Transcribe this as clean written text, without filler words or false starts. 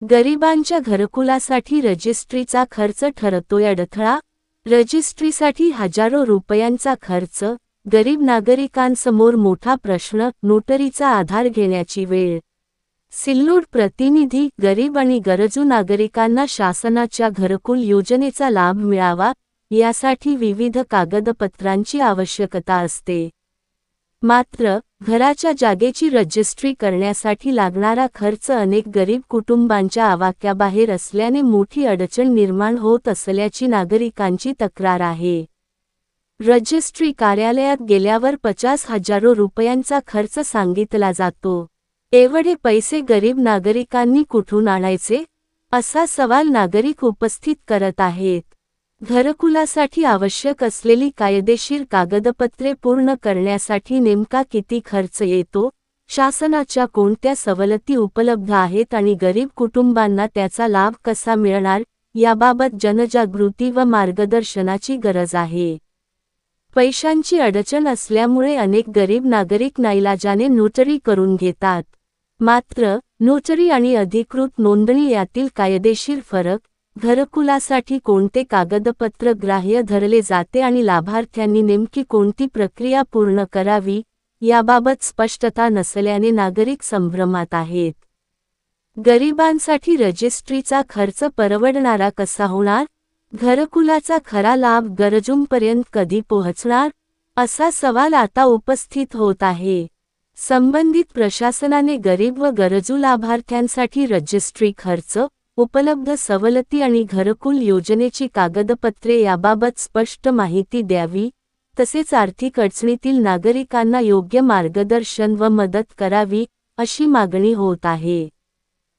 गरिबांच्या घरकुलासाठी रजिस्ट्रीचा खर्च ठरतोय अडथळा. रजिस्ट्रीसाठी हजारो रुपयांचा खर्च, गरीब नागरिकांसमोर मोठा प्रश्न, नोटरीचा आधार घेण्याची वेळ. सिल्लोड प्रतिनिधी. गरीब आणि गरजू नागरिकांना शासनाच्या घरकुल योजनेचा लाभ मिळावा, यासाठी विविध कागदपत्रांची आवश्यकता असते. मात्र, घराच्या जागेची रजिस्ट्री करण्यासाठी लागणारा खर्च अनेक गरीब कुटुंबांच्या आवाक्याबाहेर असल्याने मोठी अडचण निर्माण होत असल्याची नागरिकांची तक्रार आहे. रजिस्ट्री कार्यालयात गेल्यावर 50,000 रुपयांचा खर्च सांगितला जातो. एवढे पैसे गरीब नागरिकांनी कुठून आणायचे, असा सवाल नागरिक उपस्थित करत आहेत. घरकुलासाठी आवश्यक असलेली कायदेशीर कागदपत्रे पूर्ण करण्यासाठी नेमका किती खर्च येतो, शासनाच्या कोणत्या सवलती उपलब्ध आहेत आणि गरीब कुटुंबांना त्याचा लाभ कसा मिळणार, याबाबत जनजागृती व मार्गदर्शनाची गरज आहे. पैशांची अडचण असल्यामुळे अनेक गरीब नागरिक नाईलाजाने नोटरी करून घेतात. मात्र, नोटरी आणि अधिकृत नोंदणी यातील कायदेशीर फरक, घरकुलासाठी कोणते कागदपत्र ग्राह्य धरले जाते आणि लाभार्थ्यांनी नेमकी कोणती प्रक्रिया पूर्ण करावी, याबाबत स्पष्टता नसल्याने नागरिक संभ्रमात आहेत. गरिबांसाठी रजिस्ट्रीचा खर्च परवडणारा कसा होणार? घरकुलाचा खरा लाभ गरजूंपर्यंत कधी पोहोचणार, असा सवाल आता उपस्थित होत आहे. संबंधित प्रशासनाने गरीब व गरजू लाभार्थ्यांसाठी रजिस्ट्री खर्च, उपलब्ध सवलती आणि घरकुल योजनेची कागदपत्रे याबाबत स्पष्ट माहिती द्यावी, तसेच आर्थिक अडचणीतील नागरिकांना योग्य मार्गदर्शन व मदत करावी, अशी मागणी होत आहे.